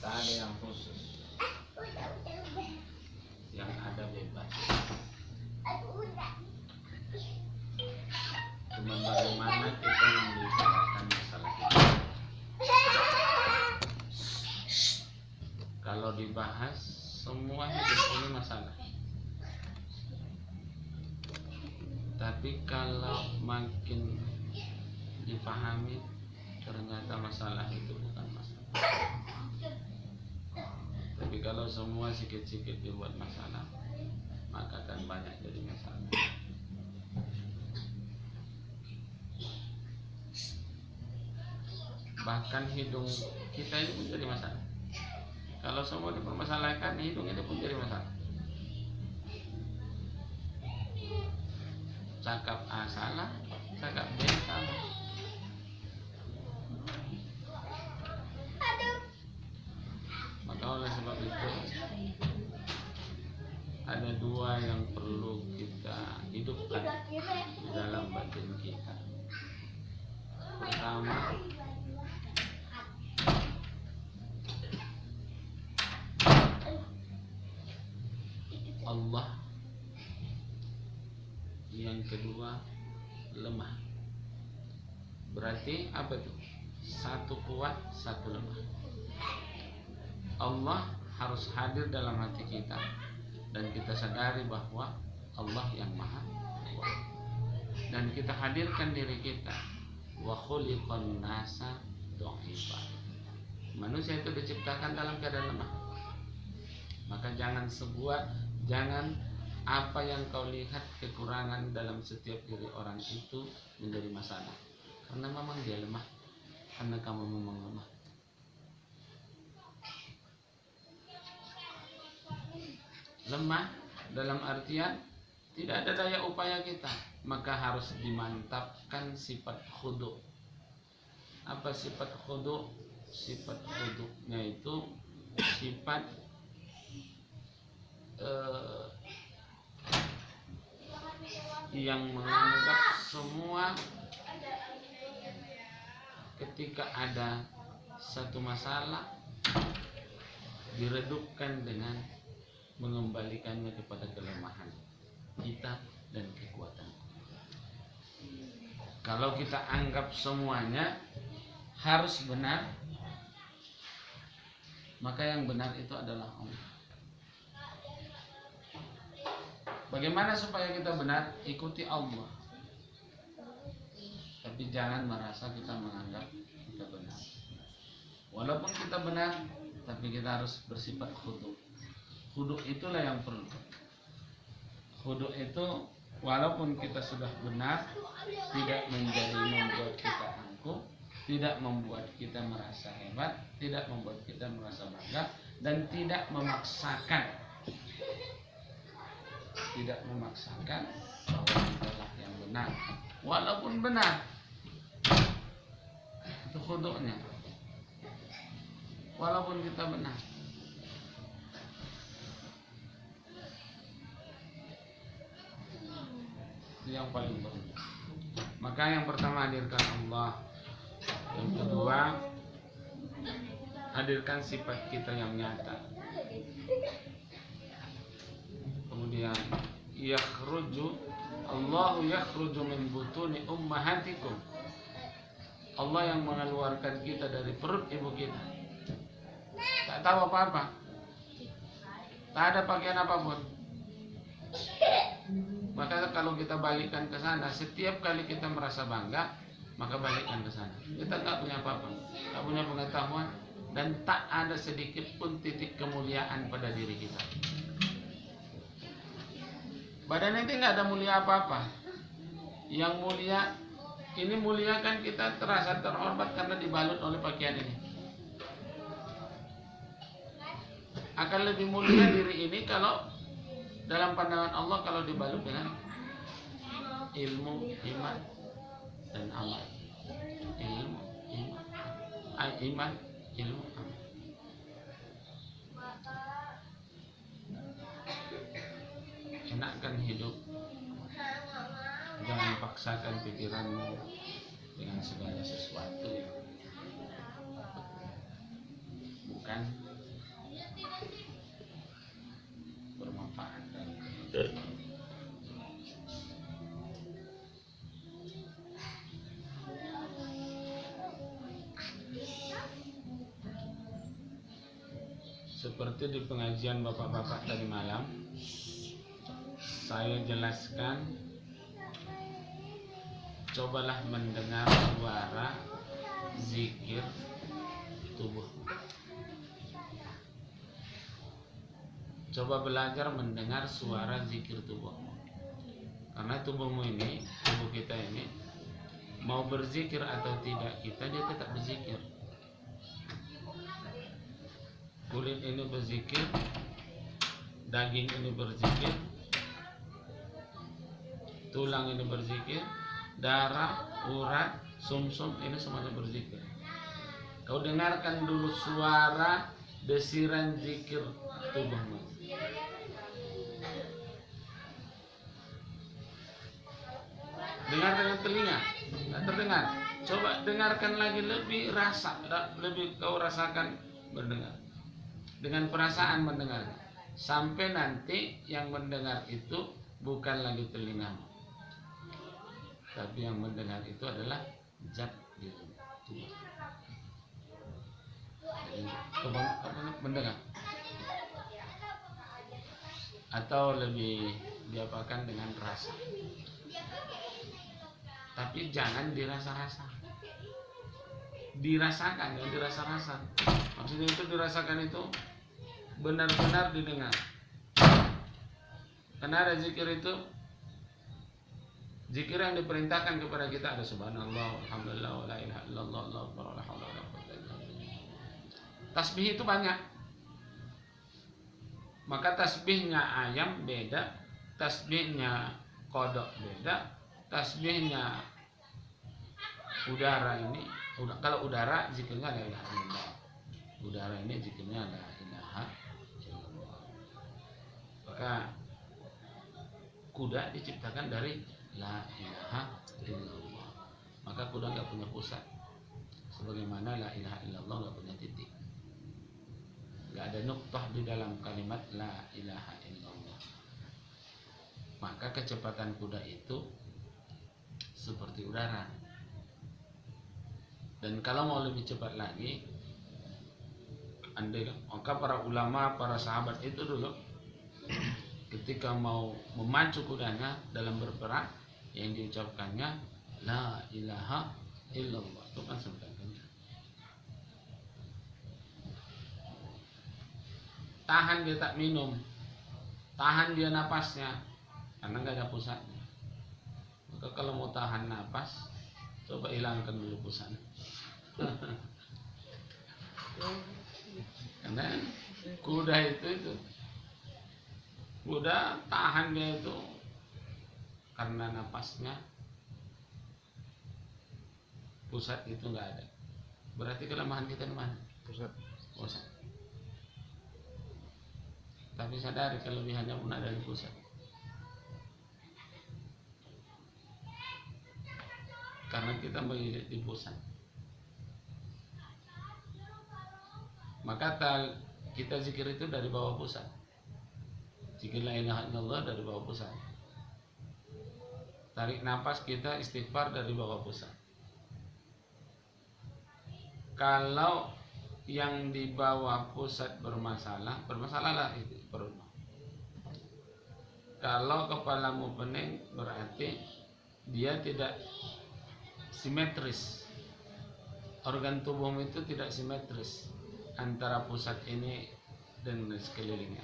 Tak ada yang khusus, yang ada bebas. Cuma bagaimana kita membicarakan masalah itu. Kalau dibahas semua hidup ini masalah. Tapi kalau makin dipahami, ternyata masalah itu bukan masalah. Tapi kalau semua sikit-sikit dibuat masalah, maka akan banyak jadi masalah. Bahkan hidung kita ini pun jadi masalah. Kalau semua dipermasalahkan, hidung ini pun jadi masalah. Cakap A salah, cakap B salah. Maka oleh sebab itu ada dua yang perlu kita hidupkan di dalam batin kita. Pertama, Allah. Yang kedua, lemah. Berarti apa tuh? Satu kuat, satu lemah. Allah harus hadir dalam hati kita dan kita sadari bahwa Allah yang maha kuat. Dan kita hadirkan diri kita. Wa khuliqan nasa dha'ifa. Manusia itu diciptakan dalam keadaan lemah. Maka jangan apa yang kau lihat kekurangan dalam setiap diri orang itu menjadi masalah. Karena memang dia lemah. Karena kamu memang lemah. Lemah dalam artian tidak ada daya upaya kita, maka harus dimantapkan sifat khudu. Apa sifat khudu? Sifat khudunya itu sifat yang menganggap semua ketika ada satu masalah diredupkan dengan mengembalikannya kepada kelemahan kita dan kekuatan. Kalau kita anggap semuanya harus benar, maka yang benar itu adalah Allah. Bagaimana supaya kita benar? Ikuti Allah. Tapi jangan merasa kita menganggap kita benar. Walaupun kita benar, tapi kita harus bersifat khudu. Khudu itulah yang perlu. Khudu itu walaupun kita sudah benar, tidak membuat kita angkuh, tidak membuat kita merasa hebat, tidak membuat kita merasa bangga, dan tidak memaksakan bahwa itulah yang benar. Walaupun benar, itu khudu'nya. Walaupun kita benar. Itu yang paling penting. Maka yang pertama hadirkan Allah. Yang kedua, hadirkan sifat kita yang nyata. Kemudian Allahu yakhruju min butuni ummahatikum. Allah yang mengeluarkan kita dari perut ibu kita. Tak tahu apa-apa. Tak ada pakaian apapun. Maka kalau kita balikkan ke sana, setiap kali kita merasa bangga, maka balikkan ke sana. Kita tak punya apa-apa, tak punya pengetahuan, dan tak ada sedikit pun titik kemuliaan pada diri kita. Badan ini nggak ada mulia apa-apa. Yang mulia, ini mulia kan kita terasa terhormat karena dibalut oleh pakaian ini. Akan lebih mulia diri ini kalau dalam pandangan Allah kalau dibalut dengan ilmu, iman, dan amal. Iman, ilmu, amal. Enakkan hidup. Jangan paksakan pikiranmu dengan segala sesuatu. Bukan seperti di pengajian bapak-bapak tadi malam saya jelaskan, cobalah mendengar suara zikir tubuh. Coba belajar mendengar suara zikir tubuh. Karena tubuhmu ini, tubuh kita ini mau berzikir atau tidak kita, dia tetap berzikir. Kulit ini berzikir, daging ini berzikir, tulang ini berzikir, darah, urat, sumsum ini semuanya berzikir. Kau dengarkan dulu suara desiran zikir tubuhmu. Dengar dengan telinga, nggak terdengar. Coba dengarkan lagi, lebih rasa, lebih kau rasakan mendengar. Dengan perasaan mendengar. Sampai nanti yang mendengar itu bukan lagi telingamu, tapi yang mendengar itu adalah zat di tubuh. Jadi, mendengar. Atau lebih diapakan dengan rasa. Tapi jangan dirasa-rasa. Dirasakan, jangan dirasa-rasa. Maksudnya itu dirasakan itu benar-benar didengar. Karena ada zikir itu, zikir yang diperintahkan kepada kita ada subhanallah, alhamdulillah, wa la ilaha illallah, Allahu akbar, la haula wala quwwata illa billah. Tasbih itu banyak. Maka tasbihnya ayam beda, tasbihnya kodok beda, tasbihnya udara ini, kalau udara zikirnya la ilaha illallah. Udara ini zikirnya la ilaha illallah. Maka kuda diciptakan dari la ilaha illallah. Maka kuda nggak punya pusat, sebagaimana la ilaha illallah nggak punya titik. Nggak ada nuktah di dalam kalimat la ilaha illallah. Maka kecepatan kuda itu seperti udara. Dan kalau mau lebih cepat lagi, maka para ulama, para sahabat itu dulu ketika mau memacu kudanya dalam berperang, yang diucapkannya la ilaha illallah. Itu kan sebenarnya tahan dia tak minum, tahan dia napasnya, karena nggak ada pusatnya. Maka kalau mau tahan napas, coba hilangkan dulu pusatnya. Karena kuda itu kuda tahan dia itu karena napasnya, pusat itu nggak ada. Berarti kelemahan kita di mana? Pusat. Tapi sadari kelebihannya pun ada di pusat. Karena kita melihat di pusat. Maka kita zikir itu dari bawah pusat. Zikir la ilaha illallah dari bawah pusat. Tarik nafas kita istighfar dari bawah pusat. Kalau yang di bawah pusat bermasalah lah itu perutmu. Kalau kepalamu pening berarti dia tidak simetris. Organ tubuhmu itu tidak simetris antara pusat ini dan sekelilingnya.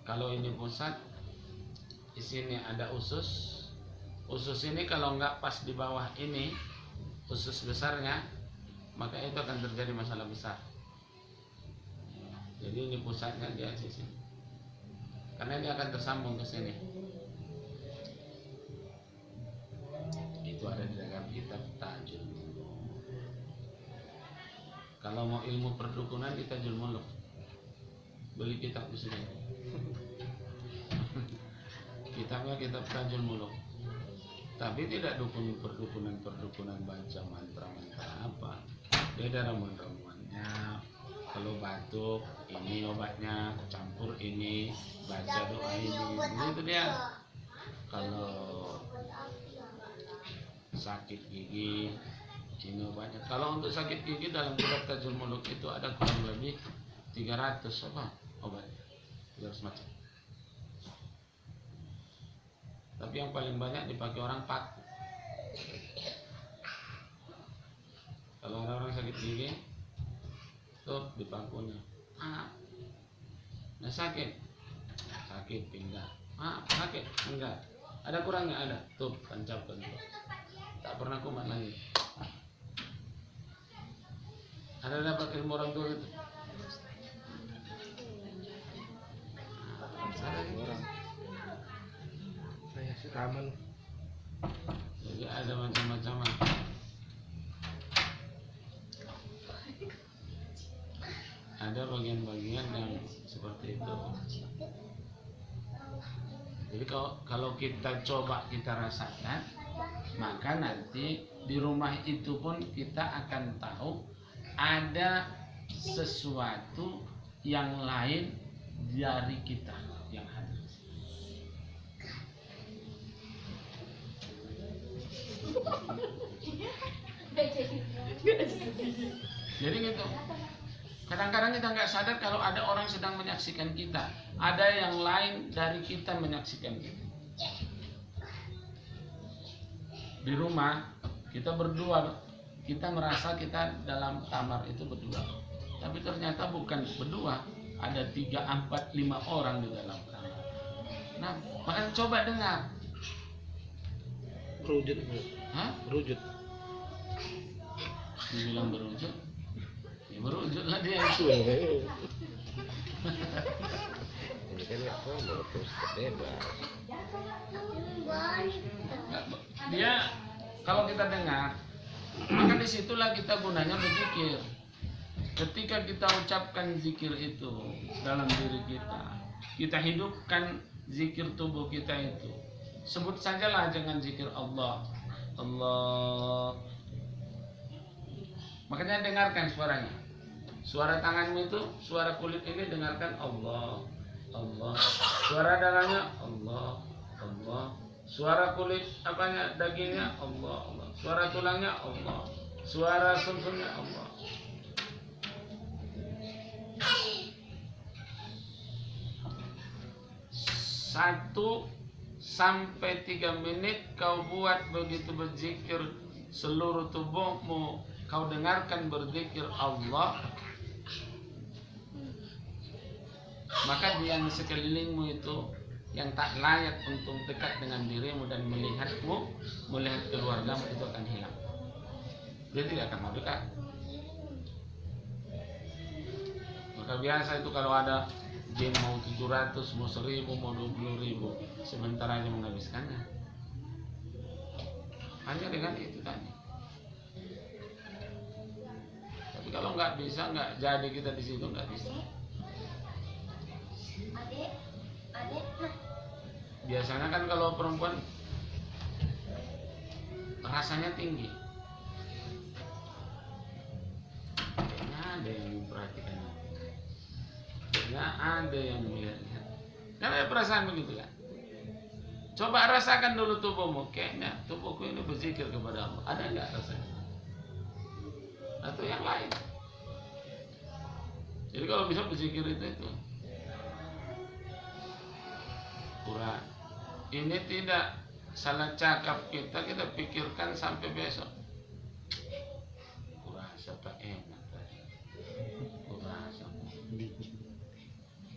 Kalau ini pusat, di sini ada usus. Usus ini kalau nggak pas di bawah ini, usus besarnya, maka itu akan terjadi masalah besar. Jadi ini pusatnya di sini. Karena ini akan tersambung ke sini. Itu ada di dalam kitab Tajul. Kalau mau ilmu perdukunan di Tajul Muluk, beli kitab di sini. Kitabnya kitab Tajul Muluk. Tapi tidak perdukunan baca mantra-mantra apa. Dia ada ramuan-ramuannya. Kalau batuk, ini obatnya, campur ini, baca doa ini. Itu dia. Kalau sakit gigi, ini obatnya. Kalau untuk sakit gigi dalam kitab Tajul Muluk itu ada kurang lebih 300 apa? obat 300 macam. Tapi yang paling banyak dipakai orang paku. Kalau orang sakit gigi, tuh dipakunya. Nah sakit pindah. Sakit enggak. Ada kurangnya ada. Tuh tancapkan tuh. Tak pernah kumat lagi. Ada dapat ilmu orang tua itu. Orang saya siraman. Jadi ada macam-macam. Ada bagian-bagian yang seperti itu. Jadi kalau kita coba kita rasakan, maka nanti di rumah itu pun kita akan tahu ada sesuatu yang lain dari kita yang hadir. Jadi gitu. Kadang-kadang kita nggak sadar kalau ada orang sedang menyaksikan kita, ada yang lain dari kita menyaksikan kita. Di rumah kita berdua, kita merasa kita dalam kamar itu berdua, tapi ternyata bukan berdua, ada 3, 4, 5 orang di dalam kamar. Nah, makanya coba dengar. Berujut. Berujut. Dibilang berujut, ya berujutlah dia. Ini kan nggak mau terus bebas. Dia kalau kita dengar, maka disitulah kita gunanya berzikir. Ketika kita ucapkan zikir itu dalam diri kita, kita hidupkan zikir tubuh kita itu. Sebut sajalah jangan zikir Allah. Makanya dengarkan suaranya. Suara tanganmu itu, suara kulit ini dengarkan Allah. Suara darahnya Allah. Suara kulit apanya, dagingnya Allah. Suara tulangnya Allah. Suara sumsumnya Allah. 1 sampai 3 menit kau buat begitu berzikir, seluruh tubuhmu kau dengarkan berzikir Allah, maka di yang sekelilingmu itu yang tak layak untuk dekat dengan dirimu dan melihatmu, melihat keluargamu itu akan hilang. Dia tidak akan mau dekat. Maka biasa itu kalau ada jin mau 700, mau 1000, mau 20.000, sementara aja menghabiskannya. Hanya dengan itu tadi. Tapi kalau nggak bisa, nggak jadi kita di situ, nggak bisa. Biasanya kan kalau perempuan rasanya tinggi, kayaknya ada yang memperhatikan, kayaknya ada yang melihat-lihat. Kan ada perasaan begitu kan? Coba rasakan dulu tubuhmu, kayaknya tubuhku ini berzikir kepada Allah. Ada nggak rasanya? Atau yang lain? Jadi kalau bisa berzikir itu Quran. Ini tidak salah cakap kita pikirkan sampai besok. Kurasa tak enak tadi. Kurasa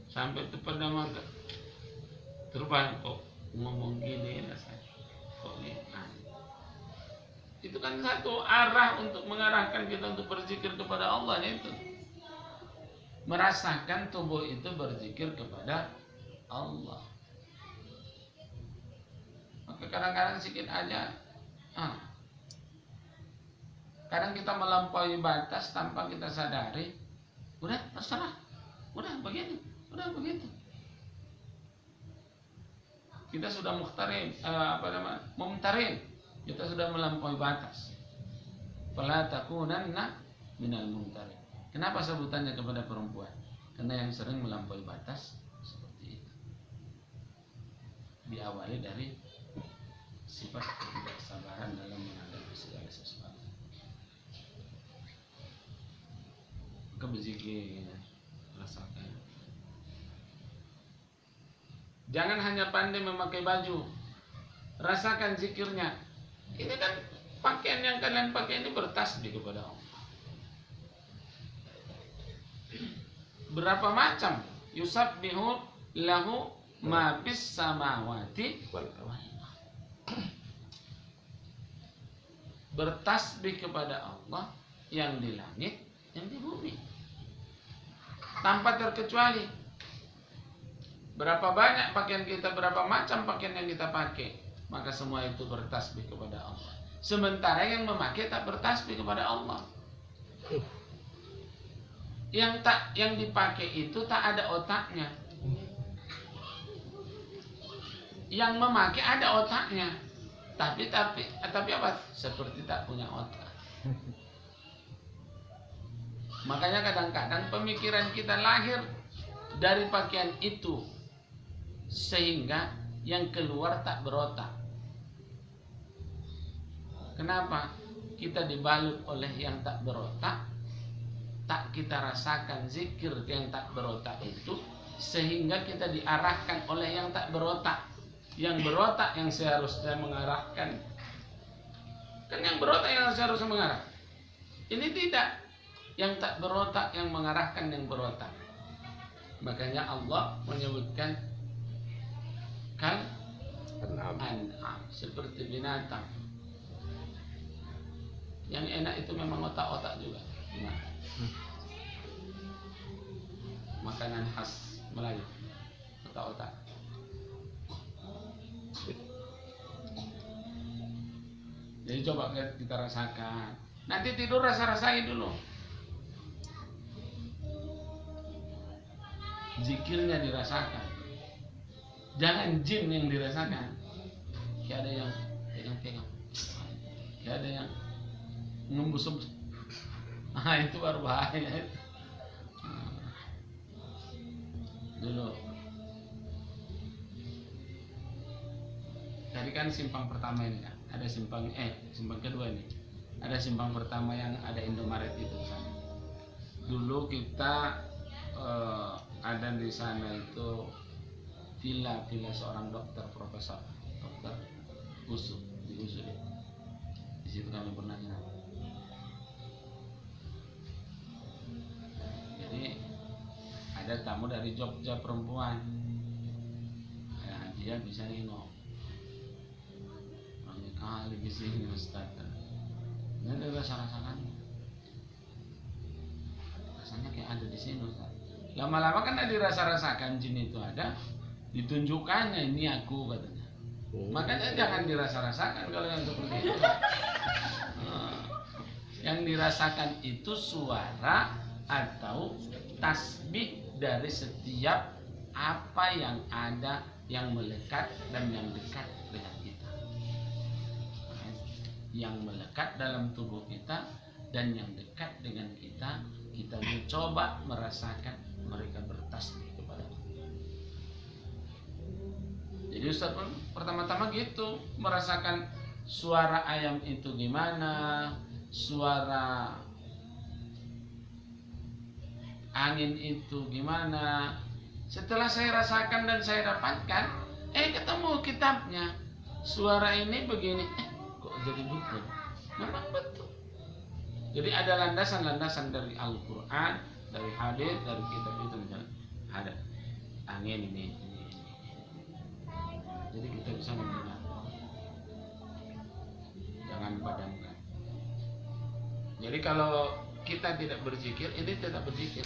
sampai itu pada mata terbang kok ngomong gini rasanya. Kok enak. Itu kan satu arah untuk mengarahkan kita untuk berzikir kepada Allah, itu merasakan tubuh itu berzikir kepada Allah. Maka kadang-kadang sedikit aja, kadang kita melampaui batas tanpa kita sadari. Udah terserah, udah begini, udah begitu. Kita sudah mumtarin, kita sudah melampaui batas. Fala takunanna minal mumtarin. Kenapa sebutannya kepada perempuan? Karena yang sering melampaui batas seperti itu. Diawali dari sifat ketidaksabaran dalam menghadapi segala sesuatu. Maka berzikir, rasakan. Jangan hanya pandai memakai baju. Rasakan zikirnya. Ini kan pakaian yang kalian pakai ini bertasbih kepada Allah. Berapa macam? Yusabbihu lahu ma bis samawati wal ardi. Bertasbih kepada Allah yang di langit, yang di bumi, tanpa terkecuali. Berapa banyak pakaian kita, berapa macam pakaian yang kita pakai, maka semua itu bertasbih kepada Allah. Sementara yang memakai tak bertasbih kepada Allah. Yang dipakai itu tak ada otaknya. Yang memakai ada otaknya, tapi apa? Seperti tak punya otak. Makanya kadang-kadang pemikiran kita lahir dari pakaian itu, sehingga yang keluar tak berotak. Kenapa? Kita dibalut oleh yang tak berotak, tak kita rasakan zikir yang tak berotak itu, sehingga kita diarahkan oleh yang tak berotak. Yang berotak yang seharusnya mengarahkan. Kan yang berotak yang seharusnya mengarah. Ini tidak. Yang tak berotak yang mengarahkan yang berotak. Makanya Allah menyebutkan kal an'am, seperti binatang. Yang enak itu memang otak-otak juga. Makanan khas Melayu, otak-otak. Jadi coba kita rasakan. Nanti tidur rasa-rasain dulu. Zikirnya dirasakan. Jangan jin yang dirasakan. Kayak ada yang pegang-pegang. Kayak ada yang ngembus-ngembus. Itu baru bahaya. Dulu. Tadi kan simpang pertama ini kan. Ada simpang kedua ini. Ada simpang pertama yang ada Indomaret itu sana. Dulu kita ada di sana itu villa seorang dokter, profesor, dokter USU di USU. Di situ kami pernah nginap. Jadi ada tamu dari Jogja perempuan. Ya, dia bisa nginap. Kali di sini Ustaz. Ini ada rasa-rasakan. Rasanya kayak ada di sini Ustaz. Lama-lama kan ada dirasa-rasakan jin itu ada, ditunjukkannya ini aku katanya. Makanya jangan dirasa-rasakan kalau yang seperti itu. Yang dirasakan itu suara atau tasbih dari setiap apa yang ada yang melekat dan yang dekat dengan kita. Yang melekat dalam tubuh kita dan yang dekat dengan kita, kita mencoba merasakan mereka bertasbih kepada Allah. Jadi Ustaz pun pertama-tama gitu, merasakan suara ayam itu gimana, suara angin itu gimana. Setelah saya rasakan dan saya dapatkan, ketemu kitabnya. Suara ini begini, kok jadi betul? Memang betul. Jadi ada landasan-landasan dari Al-Quran, dari hadis, dari kitab itu misalnya. Ada angin ini. Jadi kita bisa mendengar. Jangan padamkan. Jadi kalau kita tidak berzikir, ini tetap berzikir,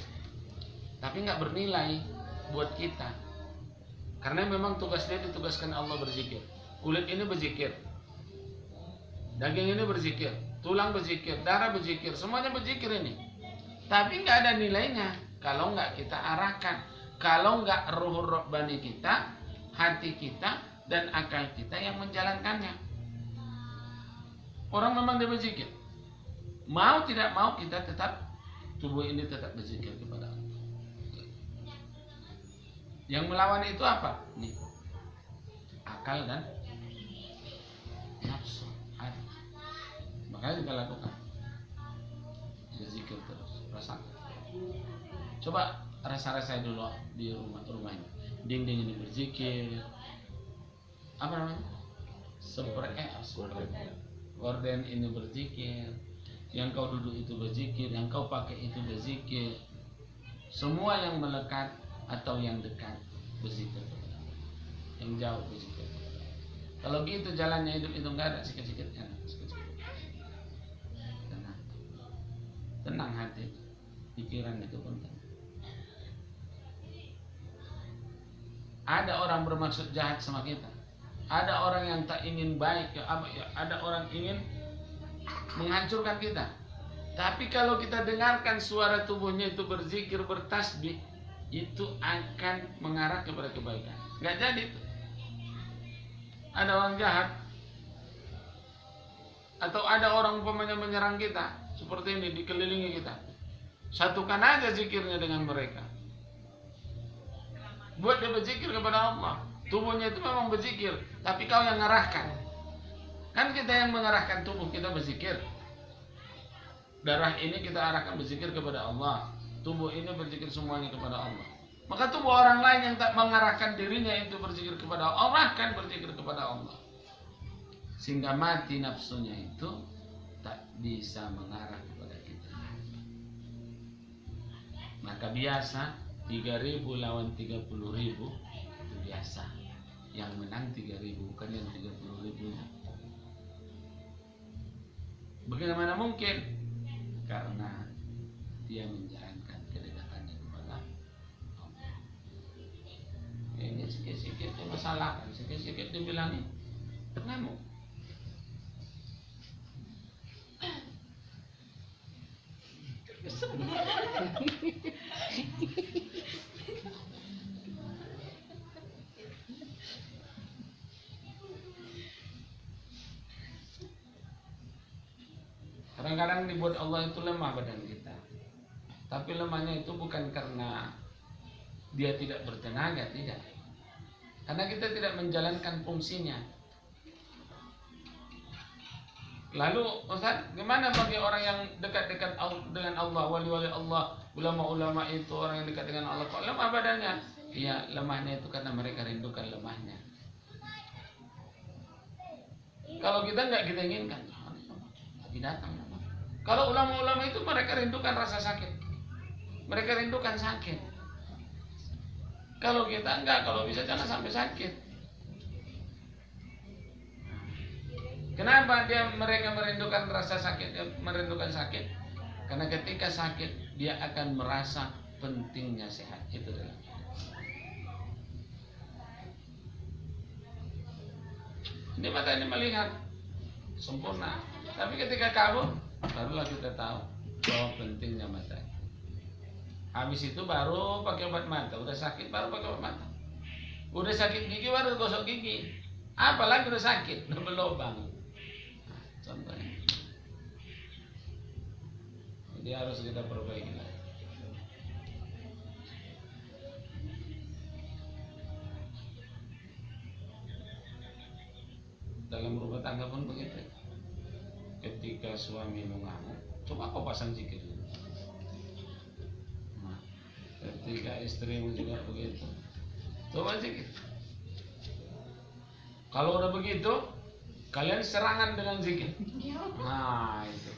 tapi nggak bernilai buat kita. Karena memang tugas dia ditugaskan Allah berzikir. Kulit ini berzikir, daging ini berzikir, tulang berzikir, darah berzikir, semuanya berzikir ini. Tapi nggak ada nilainya kalau nggak kita arahkan, kalau nggak ruhur robbani kita, hati kita dan akal kita yang menjalankannya. Orang memang dia berzikir, mau tidak mau kita tetap, tubuh ini tetap berzikir kepada Allah. Yang melawan itu apa? Nih, akal dan nafsu, hati. Makanya kita lakukan berzikir terus, rasakan. Coba rasa-rasa dulu di rumahnya. Dinding ini berzikir, apa namanya? Gorden ini berzikir, yang kau duduk itu berzikir, yang kau pakai itu berzikir. Semua yang melekat atau yang dekat berzikir kepada Allah, yang jauh berzikir kepada Allah. Kalau gitu jalannya hidup itu nggak ada sikit-sikitnya, tenang hati, pikiran itu pun tenang. Ada orang bermaksud jahat sama kita, ada orang yang tak ingin baik, ada orang ingin menghancurkan kita. Tapi kalau kita dengarkan suara tubuhnya itu berzikir, bertasbih, itu akan mengarah kepada kebaikan. Nggak jadi itu. Ada orang jahat, atau ada orang umpamanya menyerang kita, seperti ini, dikelilingi kita. Satukan aja zikirnya dengan mereka. Buat dia berzikir kepada Allah. Tubuhnya itu memang berzikir, tapi kau yang mengarahkan. Kan kita yang mengarahkan tubuh kita berzikir. Darah ini kita arahkan berzikir kepada Allah. Tubuh ini berzikir semuanya kepada Allah. Maka tubuh orang lain yang tak mengarahkan dirinya itu berzikir kepada Allah, kan berzikir kepada Allah. Sehingga mati nafsunya itu tak bisa mengarah kepada kita. Maka biasa 3.000 lawan 30.000 itu biasa. Yang menang 3.000, bukan yang 30.000. Bagaimana mungkin? Karena dia menjalankan kedekatannya kepada Allah. Ini sikit-sikit masalah, sikit-sikit dibilangin ngamuk. Kadang-kadang dibuat Allah itu lemah badan kita. Tapi lemahnya itu bukan karena dia tidak bertenaga, tidak. Karena kita tidak menjalankan fungsinya. Lalu Ustaz, gimana bagi orang yang dekat-dekat dengan Allah, wali-wali Allah, ulama-ulama itu orang yang dekat dengan Allah, kok lemah badannya? Iya, lemahnya itu karena mereka rindukan lemahnya. Kalau kita nggak kita inginkan, lagi datang. Kalau ulama-ulama itu mereka rindukan rasa sakit, mereka rindukan sakit. Kalau kita enggak, kalau bisa jangan sampai sakit. Kenapa mereka merindukan rasa sakit, merindukan sakit? Karena ketika sakit dia akan merasa pentingnya sehat. Itu dalam. Ini mata ini melihat sempurna, tapi ketika kabur barulah kita tahu bahwa pentingnya mata. Habis itu baru pakai obat mata. Udah sakit baru pakai obat mata. Udah sakit gigi baru gosok gigi. Apalagi udah sakit, udah berlubang. Nah, contohnya. Jadi harus kita perbaiki. Dalam rumah tangga pun begitu. Ketika suami mengamuk, coba kau pasang zikir. Nah, ketika istrimu juga begitu, coba zikir. Kalau udah begitu, kalian serangan dengan zikir. Nah itu.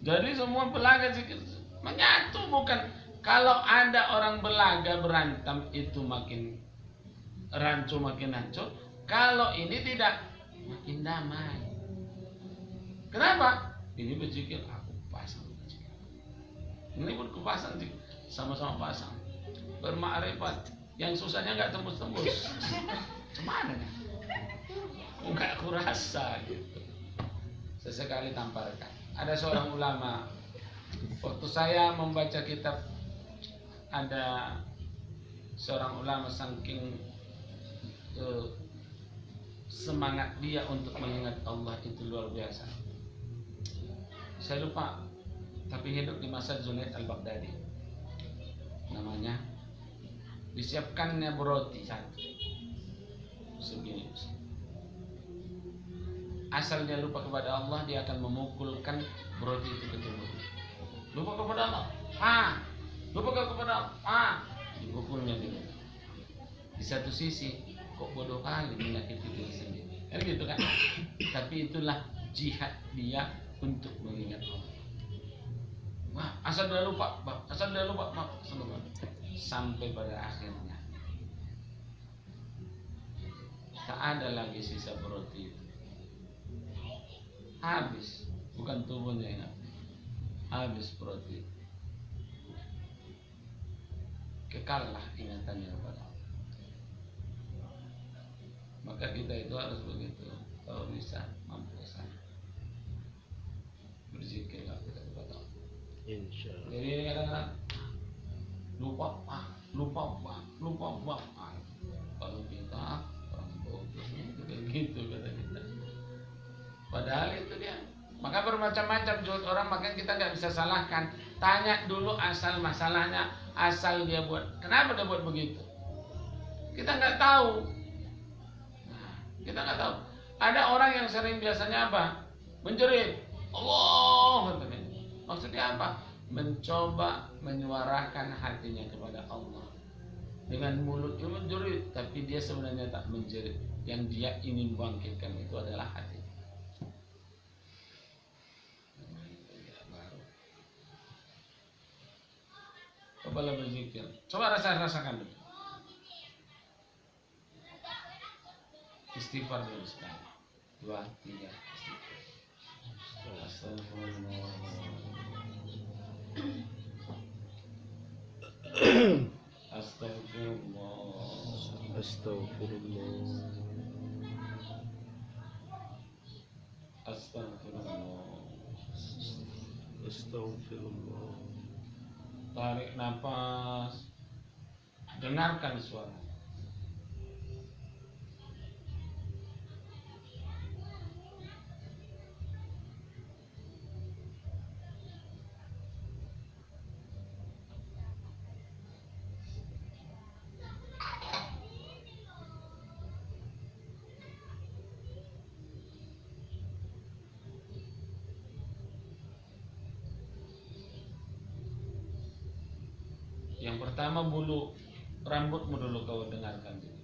Jadi semua belaga zikir menyatu, bukan. Kalau ada orang belaga berantem itu makin rancu, makin hancur. Kalau ini tidak, makin damai. Kenapa? Ini berzikir, aku pasang berzikir. Ini pun kupasang zikir, sama-sama pasang. Bermakrifat, yang susahnya nggak tembus-tembus. Cuman nggak kurasa gitu. Sesekali tamparkan. Ada seorang ulama, waktu saya membaca kitab, ada seorang ulama saking semangat dia untuk mengingat Allah itu luar biasa. Saya lupa, tapi hidup di masa Junaid al-Baghdadi. Namanya, disiapkannya roti satu segini. Asal dia lupa kepada Allah, dia akan memukulkan roti itu ke tubuh. Lupa kepada Allah, lupa kepada Allah, Di satu sisi kok bodoh kali menyakiti diri sendiri, kan gitu kan. Tapi itulah jihad dia untuk mengingat Allah. Wah, asal dah lupa, asal dah lupa, sampai pada akhirnya tak ada lagi sisa roti itu. Habis, bukan tubuhnya yang habis roti. Kekallah ingatannya kepada Allah. Maka kita itu harus begitu. Kalau bisa, mampu sana. Berzikirlah kita kepada Allah. Insyaallah. Jadi kadang-kadang lupa kalau kita orang bodoh itu kayak gitu kata kita. Padahal itu dia. Maka bermacam-macam juga orang, makanya kita nggak bisa salahkan. Tanya dulu asal masalahnya, asal dia buat. Kenapa dia buat begitu? Kita nggak tahu. Nah, kita nggak tahu. Ada orang yang sering biasanya apa? Menjerit. Allah. Maksudnya apa? Mencoba menyuarakan hatinya kepada Allah. Dengan mulutnya menjerit, tapi dia sebenarnya tak menjerit. Yang dia ingin bangkitkan itu adalah hati. Cobalah berzikir. Coba rasakan dulu. Istighfar dulu sekali. 2, 3 istighfar. Astagfirullah. Astagfirullah. Astagfirullah. Astagfirullah. Astagfirullah. Tarik nafas. Dengarkan suara. Yang pertama bulu rambutmu dulu kau dengarkan dulu.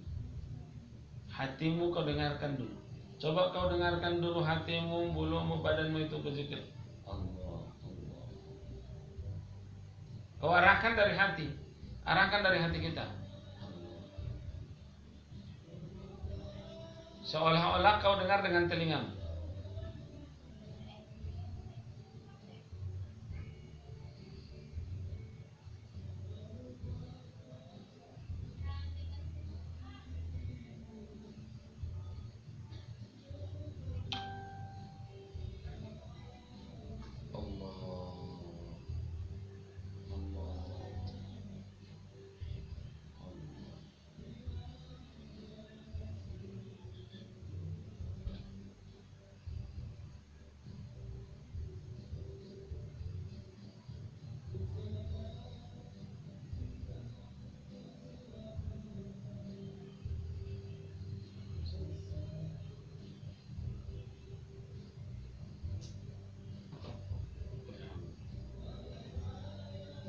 Hatimu kau dengarkan dulu. Coba kau dengarkan dulu hatimu, bulumu, badanmu itu berzikir. Allah, Allah. Kau arahkan dari hati. Arahkan dari hati kita. Seolah-olah kau dengar dengan telingamu.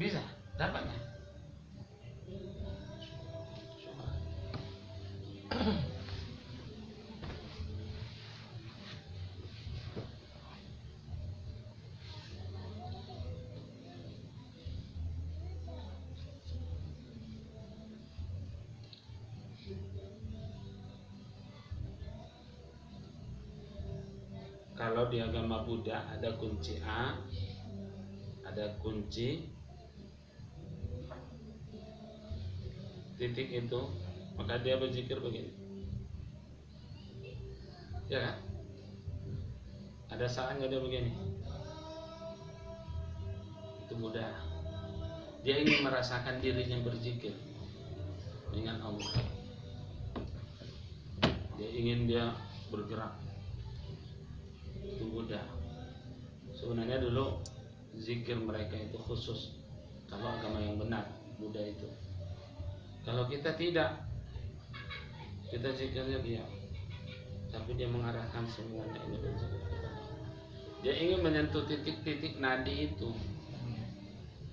Bisa, dapatnya. Kalau di agama Buddha ada kunci A, ada kunci titik itu, maka dia berzikir begini. Ya kan? Ada saatnya dia begini. Itu mudah. Dia ingin merasakan dirinya berzikir dengan Allah. Dia ingin dia bergerak. Itu mudah. Sebenarnya dulu zikir mereka itu khusus. Kalau agama yang benar, mudah itu. Kalau kita tidak, kita zikirnya diam, tapi dia mengarahkan semuanya ini berzikir. Dia ingin menyentuh titik-titik nadi itu.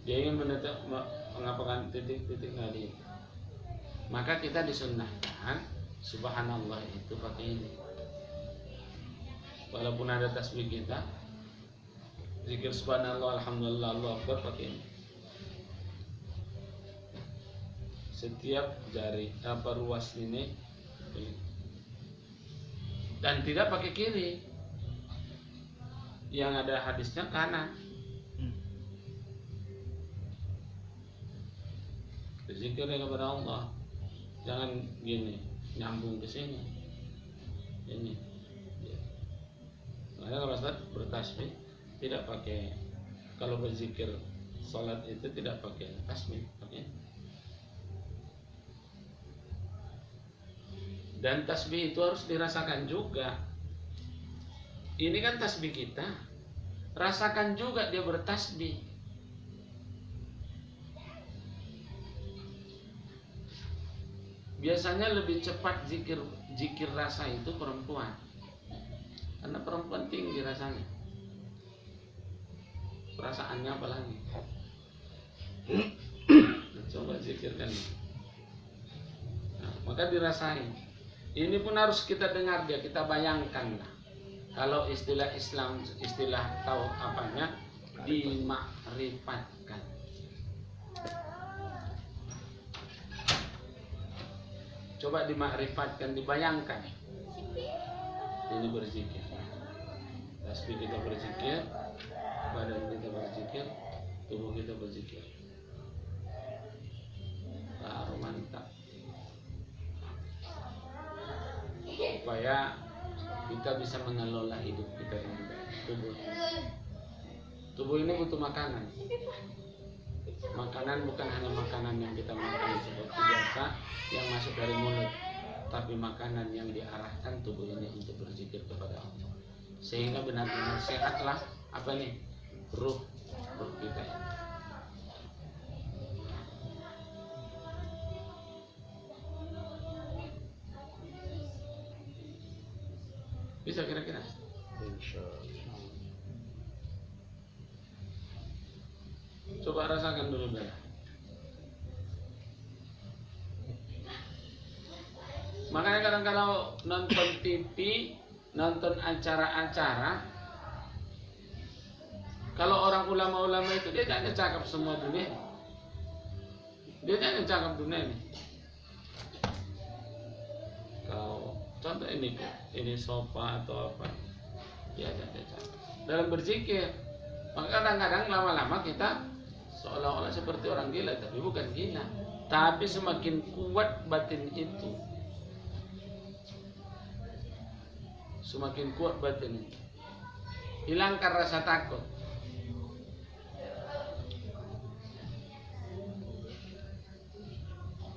Dia ingin mengapakan titik-titik nadi itu. Maka kita disunnahkan subhanallah itu pakai ini. Walaupun ada tasbih kita, zikir subhanallah, alhamdulillah, Allahu akbar pakai ini. Setiap jari ruas ini, dan tidak pakai kiri. Yang ada hadisnya kanan. Berzikir kepada Allah, jangan gini nyambung ke sini. Ini. Makanya kalau Ustaz bertasbih tidak pakai, kalau berzikir salat itu tidak pakai tasbih, pakai. Dan tasbih itu harus dirasakan juga. Ini kan tasbih kita, rasakan juga dia bertasbih. Biasanya lebih cepat zikir rasa itu perempuan, karena perempuan tinggi rasanya, perasaannya apalagi. Coba zikirkan. Nah, maka dirasain. Ini pun harus kita dengar dia, kita bayangkan lah. Kalau istilah Islam, istilah tahu apanya, dimakrifatkan. Coba dimakrifatkan, dibayangkan. Ini berzikir. Tasbih kita berzikir, badan kita berzikir, tubuh kita berzikir. Baru mantap. Supaya kita bisa mengelola hidup kita dengan baik. Tubuh ini butuh makanan. Makanan bukan hanya makanan yang kita makan seperti biasa yang masuk dari mulut, tapi makanan yang diarahkan tubuh ini untuk berzikir kepada Allah, sehingga benar-benar sehatlah apa nih ruh kita ini. Bisa kira-kira? Insyaallah. Coba rasakan dulu Bella. Makanya kadang kalau nonton TV, nonton acara-acara, kalau orang ulama-ulama itu dia tidak cakap semua dunia. Dia tidak cakap dunia ini. Kalau contoh ini sofa atau apa, dia tidak cakap. Dalam berzikir, maka kadang-kadang lama-lama kita seolah-olah seperti orang gila, tapi bukan gila. Tapi semakin kuat batin itu, semakin kuat batin itu. Hilangkan rasa takut.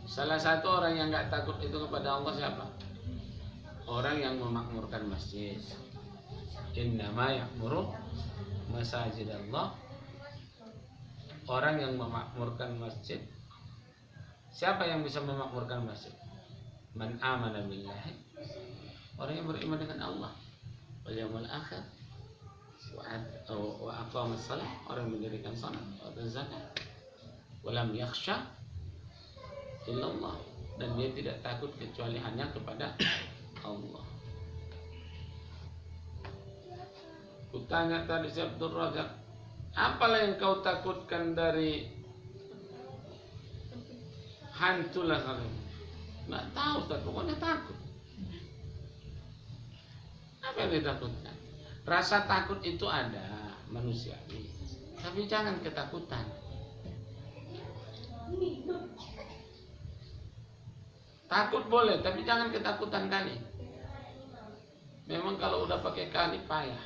Salah satu orang yang nggak takut itu kepada Allah siapa? Orang yang memakmurkan masjid. Innama ya'muru masajid Allah. Orang yang memakmurkan masjid. Siapa yang bisa memakmurkan masjid? Man amana billahi. Orang yang beriman dengan Allah wal yaumil akhir wa aqama shalah, orang yang mendirikan salat dan zakat. Wa lam yakhsha illallah, dan dia tidak takut kecuali hanya kepada Allah. Kutanya tadi si Abdul Razak, apalah yang kau takutkan dari hantu lah kalian? Nggak tahu, pokoknya takut. Apa yang ditakutkan? Rasa takut itu ada manusiawi, tapi jangan ketakutan. Takut boleh, tapi jangan ketakutan kali. Memang kalau udah pakai kali payah.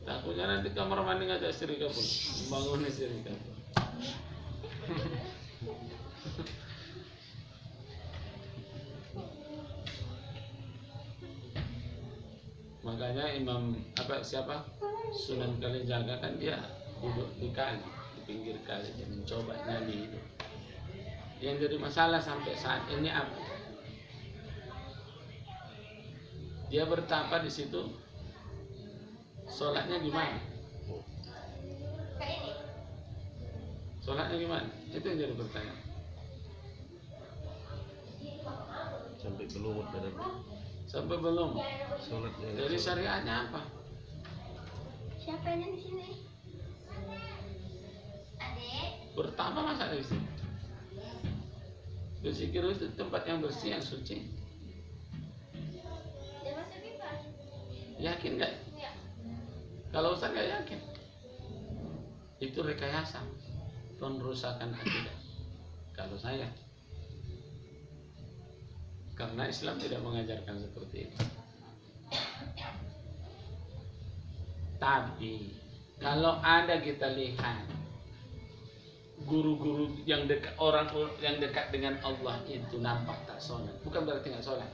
Takutnya nanti kamar mandi ngajak istri kamu, bangun istri kamu. Makanya siapa Sunan Kalijaga kan dia duduk di kali, di pinggir kali, dia mencoba nyali itu. Yang jadi masalah sampai saat ini apa? Dia bertapa di situ Sholatnya gimana? Sholatnya gimana? Itu yang jadi pertanyaan. Sampai belum ada Sampai belum. sholatnya. Jadi syariatnya apa? Siapa ini di sini? Adik. Pertama masa di sini. Berzikir itu tempat yang bersih, yang suci. Dia masuk pipa? Yakin nggak? Iya. Kalau Ustaz nggak yakin, itu rekayasa, pengerusakan akidah. Kalau saya, karena Islam tidak mengajarkan seperti itu. Tapi kalau ada kita lihat guru-guru yang dekat, orang yang dekat dengan Allah itu nampak tak sholat, bukan berarti nggak sholat.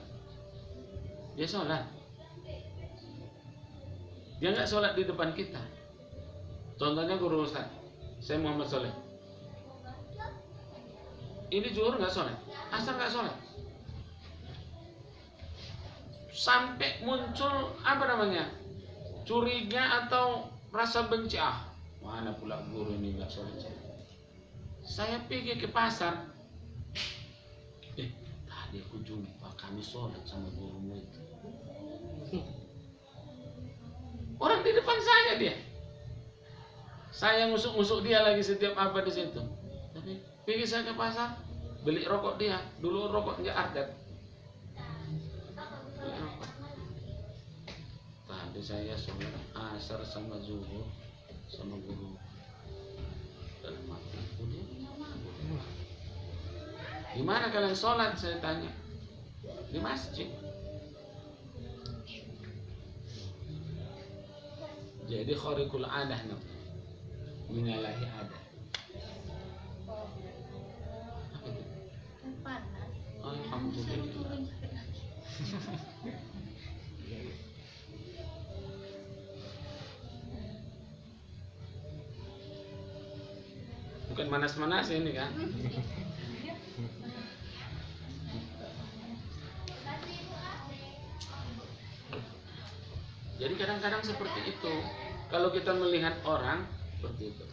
Dia sholat. Dia nggak sholat di depan kita. Contohnya guru Ustaz, saya Muhammad Soleh. Ini zuhur nggak sholat, asar nggak sholat. Sampai muncul apa namanya, curiga atau rasa benci, mana pula guru ini nggak sholat. Saya pergi ke pasar, tadi aku jumpa kami sholat sama gurumu itu. Orang di depan saya dia. Saya ngusuk-ngusuk dia lagi setiap apa di situ. Tapi pergi saya ke pasar, beli rokok dia. Dulu rokoknya ardet. Beli rokok. Tadi saya sholat asar sama zuhur sama guru. Dalam hatiku dia punya mabuk. Di mana kalian sholat? Saya tanya. Di masjid. Jadi khariqul adah namanya, menyalahi adat. Apa itu? Panas. Alhamdulillah. Bukan manas-manas ini kan? Jadi kadang-kadang seperti itu. Kalau kita melihat orang seperti itu.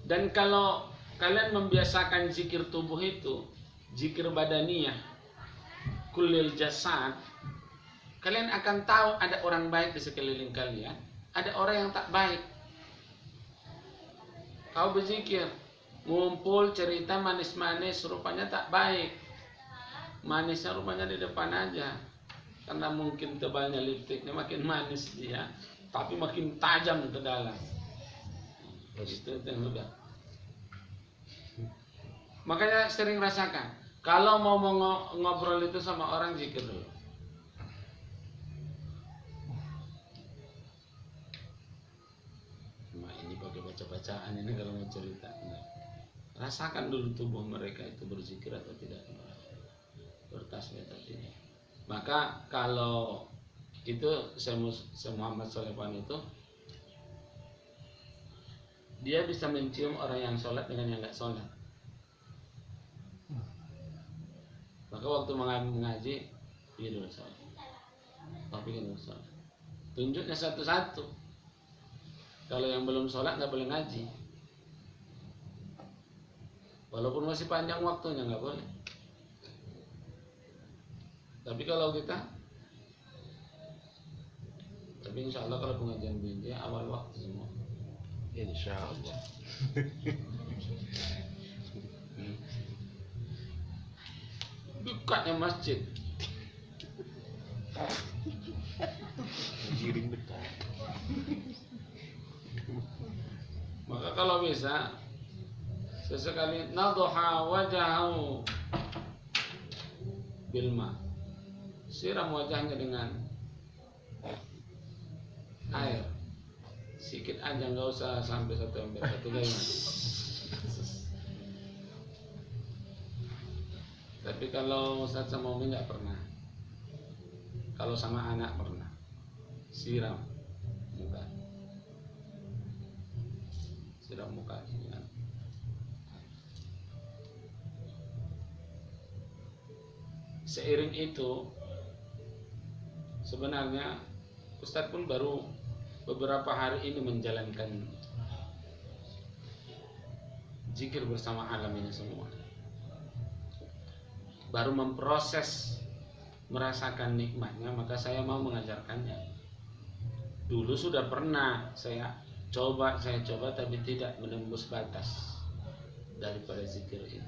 Dan kalau kalian membiasakan zikir tubuh itu, zikir badaniyah, kullil jasad, kalian akan tahu ada orang baik di sekeliling kalian, ada orang yang tak baik. Kau berzikir, ngumpul cerita manis-manis, rupanya tak baik. Manisnya rupanya di depan aja. Karena mungkin tebalnya lipstiknya makin manis dia, tapi makin tajam ke dalam. Itu yang udah. Makanya sering rasakan, kalau mau ngobrol itu sama orang, zikir dulu. Cuma ini pakai baca-bacaan ini kalau mau cerita. Enggak. Rasakan dulu tubuh mereka itu berzikir atau tidak, bertasbih atau tidak. Maka kalau itu Syekh Muhammad Solepan itu, dia bisa mencium orang yang sholat dengan yang nggak sholat. Maka waktu mengaji, dia dulu sholat. Tapi kan dulu sholat. Tunjuknya satu-satu. Kalau yang belum sholat nggak boleh ngaji. Walaupun masih panjang waktunya nggak boleh. Tapi kalau kita, tapi insya Allah kalau pengajian binti awal waktu semua. Insya Allah. Dekatnya masjid. Giring dekat. Maka kalau bisa sesekali nadha wajahu bilma, siram wajahnya dengan air sedikit aja, nggak usah sampai 1 ember, 1 gayung. Tapi kalau Ustaz sama Umi nggak pernah. Kalau sama anak pernah siram muka, siram muka dengan seiring itu sebenarnya Ustadz pun baru beberapa hari ini menjalankan zikir bersama alam ini semua, baru memproses merasakan nikmatnya, maka saya mau mengajarkannya. Dulu sudah pernah saya coba tapi tidak menembus batas daripada zikir itu.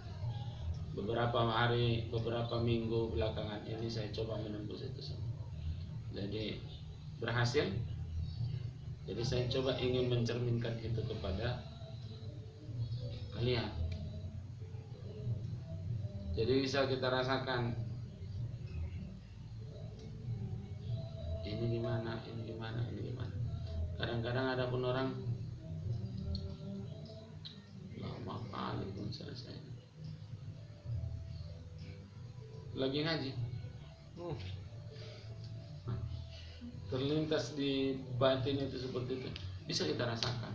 Beberapa hari, beberapa minggu belakangan ini saya coba menembus itu semua. Jadi berhasil. Jadi saya coba ingin mencerminkan itu kepada kalian. Jadi bisa kita rasakan ini gimana. Kadang-kadang ada pun orang lama kali pun selesai. Lagi ngaji, terlintas di batin itu seperti itu, bisa kita rasakan.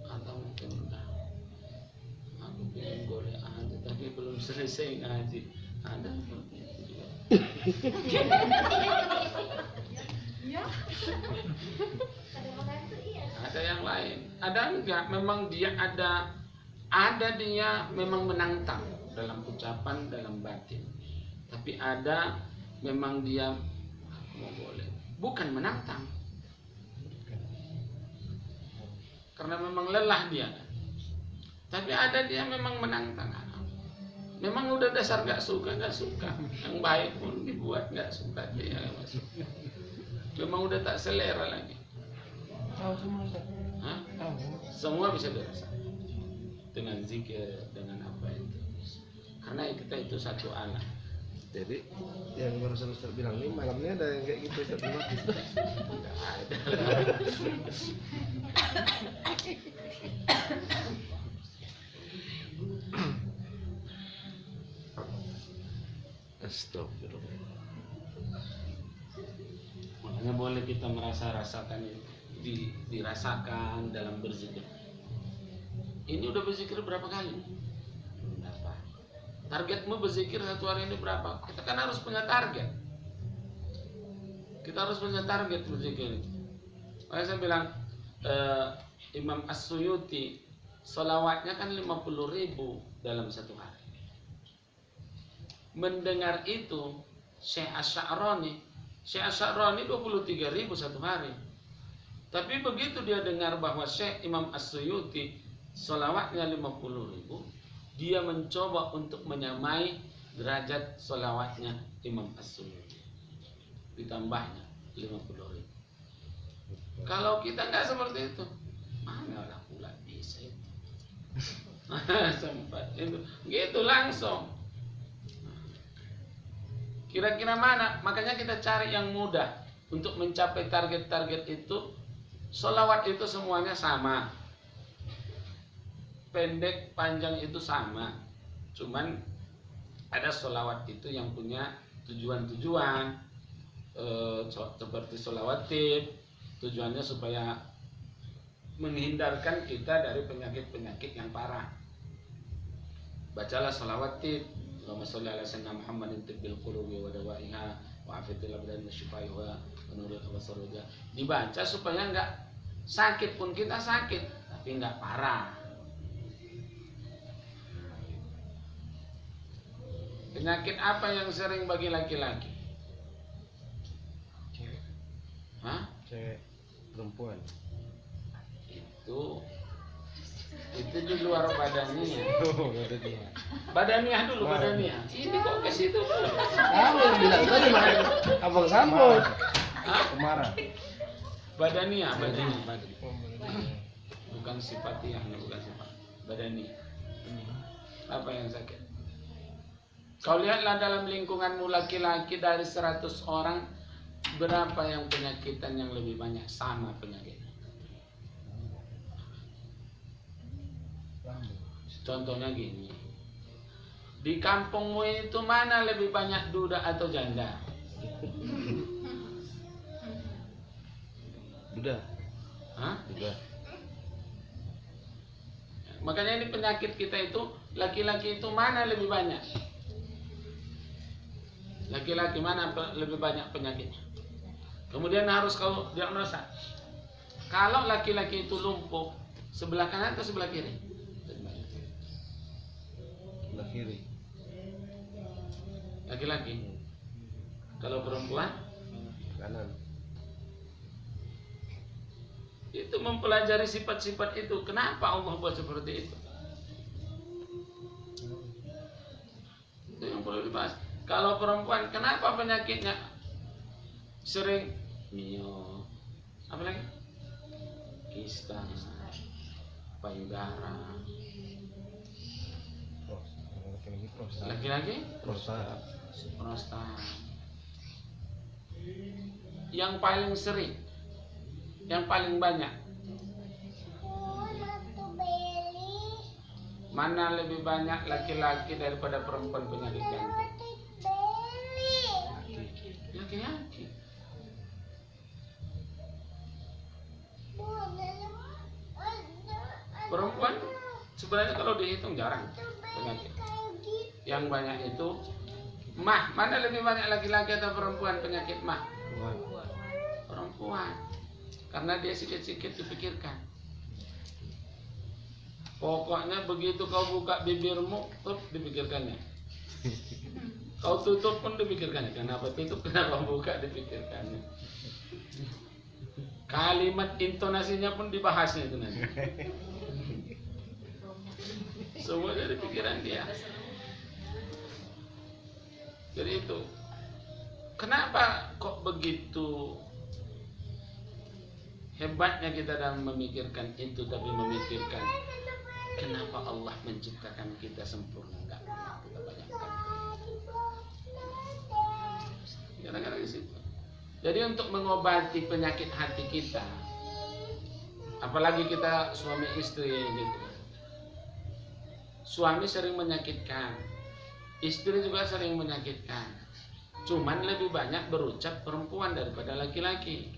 Atau mungkin aku pengen boleh aja tapi belum selesai ngaji, ada seperti itu juga. Ada yang lain, ada enggak, memang dia ada dia memang menantang dalam ucapan, dalam batin. Tapi ada memang dia mau boleh, bukan menantang, karena memang lelah dia. Tapi ada dia memang menantang. Memang udah dasar gak suka. Yang baik pun dibuat gak suka dia. Memang udah tak selera lagi. Tahu semua. Hah? Semua bisa dirasa dengan zikir, dengan apa itu. Karena kita itu satu alam. Jadi yang barusan Ustaz bilang nih, malamnya ada yang kayak gitu Ustaz? Tidak ada. Astagfirullah. Makanya boleh kita rasakan dirasakan dalam berzikir. Ini udah berzikir berapa kali? Berapa? Targetmu berzikir satu hari ini berapa? Kita kan harus punya target. Kita harus punya target berzikir. Makanya saya bilang Imam As-Suyuti sholawatnya kan 50.000 dalam satu hari. Mendengar itu Syekh Asy'arani 23.000 satu hari. Tapi begitu dia dengar bahwa Syekh Imam As-Suyuti sholawatnya 50.000, dia mencoba untuk menyamai derajat sholawatnya Imam As-Suyuti, ditambahnya 50.000. Kalau kita nggak seperti itu, mana lah pula bisa itu. Sempat itu gitu langsung. Kira-kira mana? Makanya kita cari yang mudah untuk mencapai target-target itu. Sholawat itu semuanya sama, pendek panjang itu sama. Cuman ada sholawat itu yang punya tujuan-tujuan, seperti sholawat tib, tujuannya supaya menghindarkan kita dari penyakit-penyakit yang parah. Bacalah sholawat tib, Allahumma sholli ala sayyidina Muhammadin tibbil qulubi wa dawaiha wa afiyatil abdan wa shifaiha wa nuril absar. Dibaca supaya enggak sakit, pun kita sakit tapi enggak parah. Penyakit apa yang sering bagi laki-laki? Cewek. Hah? Cewek perempuan. Itu di luar badaniah. Oh, ada dia. Badaniah dulu, badaniah. Ini kok ke situ dulu. Kamu yang bilang tadi Abang Sampo. Hah? Kemarah. Badaniah. Bukan sifatiah, bukan sifat. Badaniah. Apa yang sakit? Kau lihatlah dalam lingkunganmu laki-laki dari 100 orang, berapa yang penyakitan yang lebih banyak sama penyakitnya? Contohnya gini, di kampungmu itu mana lebih banyak duda atau janda? Duda. Hah? Duda. Makanya ini penyakit kita itu, laki-laki itu mana lebih banyak? Laki-laki mana lebih banyak penyakitnya? Kemudian harus kau diagnosa. Kalau laki-laki itu lumpuh, sebelah kanan atau sebelah kiri? Sebelah kiri. Laki-laki. Kalau perempuan, Kanan. itu mempelajari sifat-sifat itu. Kenapa Allah buat seperti itu? Itu yang perlu dibahas. Kalau perempuan, kenapa penyakitnya sering mio, apa lagi? Kista, payudara. Laki-laki prostat. Laki-laki Prostat. prostat. Yang paling sering, yang paling banyak, mana lebih banyak laki-laki daripada perempuan penyakit jantung? Laki-laki. Perempuan sebenarnya kalau dihitung jarang penyakit. Yang banyak itu mah. Mana lebih banyak laki-laki atau perempuan penyakit mah? Perempuan. Karena dia sikit-sikit dipikirkan. Pokoknya begitu kau buka bibirmu, tuh dipikirkannya. Kau tutup pun dipikirkannya. Kenapa tutup, kenapa buka, dipikirkannya. Kalimat intonasinya pun dibahasnya itu nanti. Semuanya di pikiran dia. Jadi itu. Kenapa kok begitu hebatnya kita dalam memikirkan itu, tapi memikirkan kenapa Allah menciptakan kita sempurna? Enggak pernah kita bayangkan. Kadang-kadang di situ. Jadi untuk mengobati penyakit hati kita, apalagi kita suami istri gitu. Suami sering menyakitkan, istri juga sering menyakitkan. Cuman lebih banyak berucap perempuan daripada laki-laki.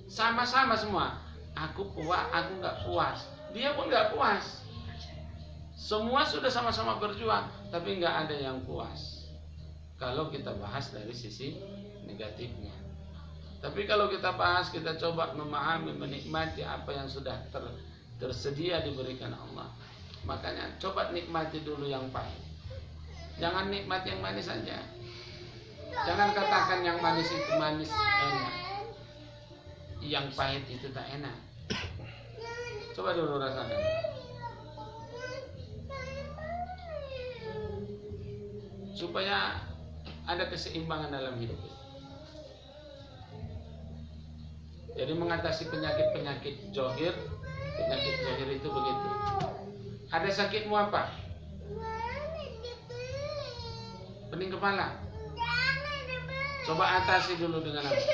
Sama-sama semua. Aku puas, aku nggak puas. Dia pun nggak puas. Semua sudah sama-sama berjuang, tapi nggak ada yang puas. Kalau kita bahas dari sisi negatifnya. Tapi kalau kita bahas, kita coba memahami, menikmati apa yang sudah tersedia diberikan Allah. Makanya coba nikmati dulu yang pahit. Jangan nikmati yang manis saja. Jangan katakan yang manis itu manis enak, yang pahit itu tak enak. Coba dulu rasakan. Supaya ada keseimbangan dalam hidup. Jadi mengatasi penyakit-penyakit zohir, penyakit zohir itu begitu. Ada sakitmu apa? Pening kepala. Coba atasi dulu dengan apa?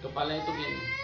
Kepala itu gini.